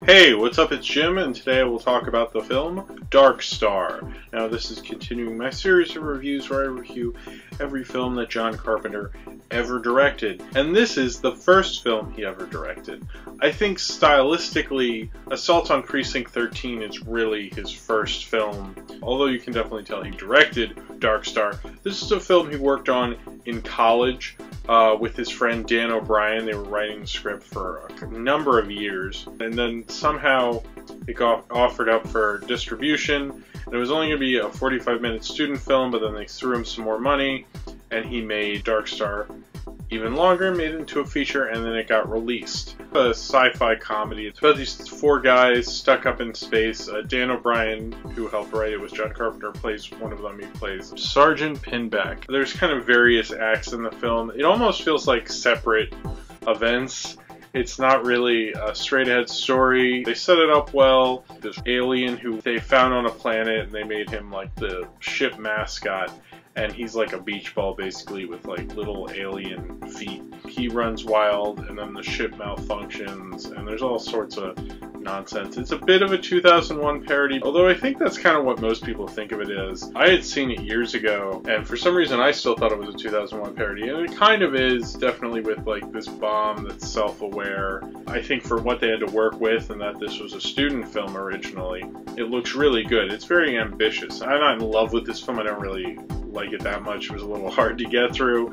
Hey, what's up? It's Jim, and today I will talk about the film Dark Star. Now, this is continuing my series of reviews where I review every film that John Carpenter ever directed. And this is the first film he ever directed. I think stylistically, Assault on Precinct 13 is really his first film. Although you can definitely tell he directed Dark Star. This is a film he worked on in college with his friend Dan O'Brien. They were writing the script for a number of years, and then somehow it got offered up for distribution, and it was only going to be a 45-minute student film, but then they threw him some more money, and he made Dark Star even longer, made it into a feature, and then it got released. A sci-fi comedy. It's about these four guys stuck up in space. Dan O'Brien, who helped write it, was John Carpenter, plays one of them. He plays Sergeant Pinback. There's kind of various acts in the film. It almost feels like separate events. It's not really a straight-ahead story. They set it up well. This alien who they found on a planet, and they made him like the ship mascot. And he's like a beach ball, basically, with like little alien feet. He runs wild, and then the ship malfunctions, and there's all sorts of nonsense. It's a bit of a 2001 parody, although I think that's kind of what most people think of it as. I had seen it years ago, and for some reason I still thought it was a 2001 parody, and it kind of is, definitely, with like this bomb that's self-aware. I think for what they had to work with, and that this was a student film originally, it looks really good. It's very ambitious. I'm not in love with this film. I don't really like it that much. It was a little hard to get through,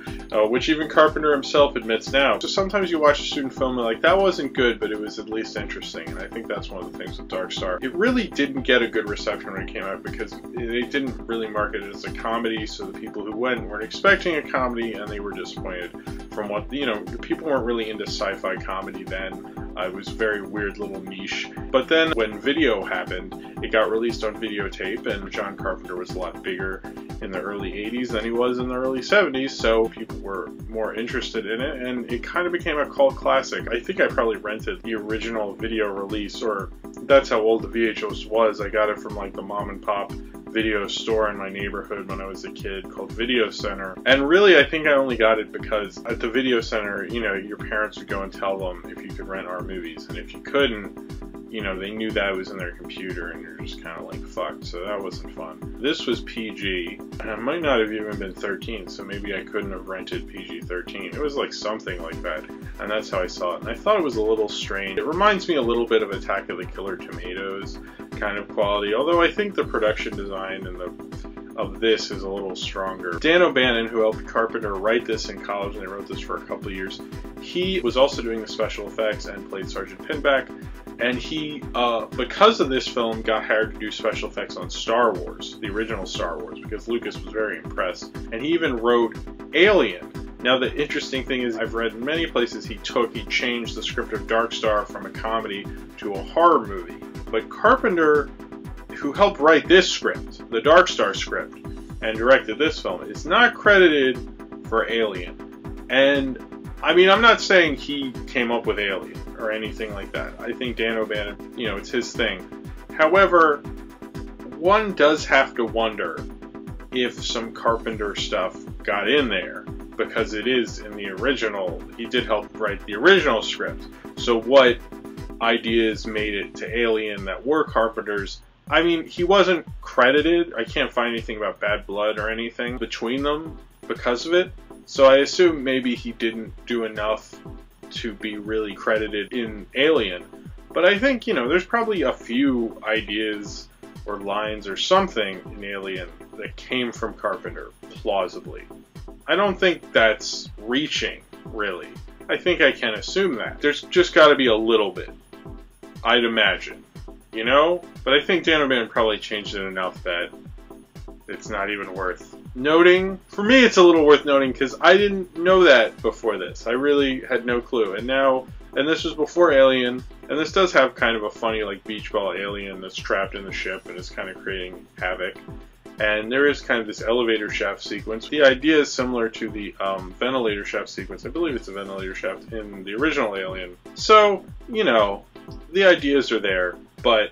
which even Carpenter himself admits now. So sometimes you watch a student film and like, that wasn't good, but it was at least interesting, and I think that's one of the things with Dark Star. It really didn't get a good reception when it came out because they didn't really market it as a comedy, so the people who went weren't expecting a comedy, and they were disappointed from what, people weren't really into sci-fi comedy then. It was a very weird little niche. But then when video happened, it got released on videotape, and John Carpenter was a lot bigger in the early 80s than he was in the early 70s, so people were more interested in it, and it kind of became a cult classic. I think I probably rented the original video release, or that's how old the VHS was. I got it from like the mom and pop video store in my neighborhood when I was a kid called Video Center. And really, I think I only got it because at the Video Center, your parents would go and tell them if you could rent our movies, and if you couldn't, they knew that was in their computer, and you're just kind of like, fucked, so that wasn't fun. This was PG, and I might not have even been 13, so maybe I couldn't have rented PG-13. It was like something like that, and that's how I saw it, and I thought it was a little strange. It reminds me a little bit of Attack of the Killer Tomatoes kind of quality, although I think the production design and of this is a little stronger. Dan O'Bannon, who helped Carpenter write this in college, and they wrote this for a couple of years, he was also doing the special effects and played Sergeant Pinback. And he, because of this film, got hired to do special effects on Star Wars, the original Star Wars, because Lucas was very impressed. And he even wrote Alien. Now, the interesting thing is, I've read in many places he changed the script of Dark Star from a comedy to a horror movie. But Carpenter, who helped write this script, the Dark Star script, and directed this film, is not credited for Alien. And, I mean, I'm not saying he came up with Alien or anything like that. I think Dan O'Bannon, it's his thing. However, one does have to wonder if some Carpenter stuff got in there, because it is in the original. He did help write the original script. So what ideas made it to Alien that were Carpenter's? I mean, he wasn't credited. I can't find anything about Bad Blood or anything between them because of it. So I assume maybe he didn't do enough to be really credited in Alien. But I think, there's probably a few ideas or lines or something in Alien that came from Carpenter, plausibly. I don't think that's reaching, really. I think I can assume that. There's just got to be a little bit, I'd imagine. But I think Dan O'Bannon probably changed it enough that it's not even worth noting. For me, it's a little worth noting because I didn't know that before this. I really had no clue. And this was before Alien, and this does have kind of a funny, like, beach ball alien that's trapped in the ship and is kind of creating havoc. And there is kind of this elevator shaft sequence. The idea is similar to the ventilator shaft sequence. I believe it's a ventilator shaft in the original Alien. So, the ideas are there, but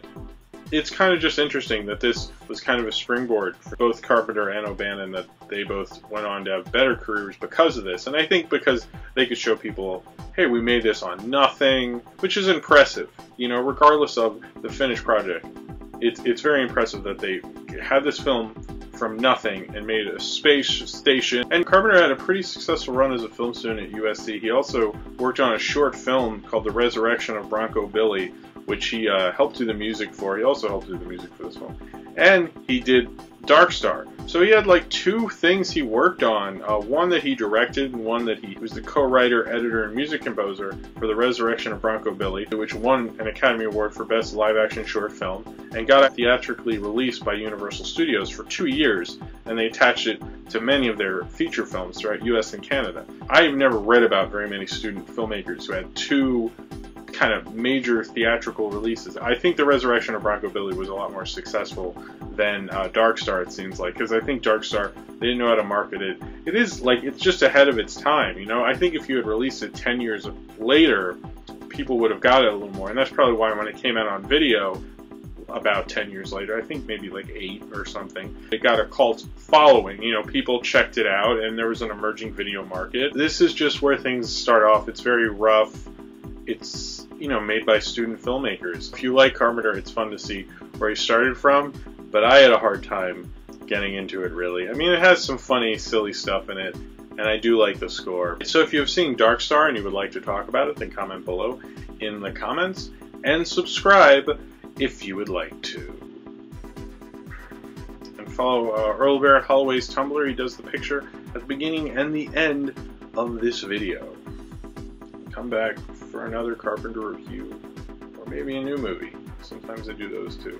it's kind of just interesting that this was kind of a springboard for both Carpenter and O'Bannon, that they both went on to have better careers because of this. And I think because they could show people, hey, we made this on nothing, which is impressive, you know, regardless of the finished project. It's very impressive that they had this film from nothing and made a space station. And Carpenter had a pretty successful run as a film student at USC. He also worked on a short film called The Resurrection of Bronco Billy, which he helped do the music for. He also helped do the music for this film. And he did Dark Star. So he had like two things he worked on, one that he directed and one that he was the co-writer, editor, and music composer for The Resurrection of Bronco Billy, which won an Academy Award for Best Live-Action Short Film and got theatrically released by Universal Studios for 2 years, and they attached it to many of their feature films throughout US and Canada. I've never read about very many student filmmakers who had two kind of major theatrical releases. I think The Resurrection of Bronco Billy was a lot more successful than Dark Star, it seems like, because I think Dark Star, they didn't know how to market it. It is like, it's just ahead of its time, you know. I think if you had released it 10 years later, people would have got it a little more, and that's probably why when it came out on video about 10 years later, I think maybe like 8 or something, it got a cult following. You know, people checked it out and there was an emerging video market. This is just where things start off. It's very rough. It's, you know, made by student filmmakers. If you like Carpenter, it's fun to see where he started from, but I had a hard time getting into it, really. I mean, it has some funny, silly stuff in it, and I do like the score. So if you have seen Dark Star and you would like to talk about it, then comment below in the comments, and subscribe if you would like to. And follow Earl Barrett Holloway's Tumblr. He does the picture at the beginning and the end of this video. Come back for another Carpenter review, or maybe a new movie. Sometimes I do those too.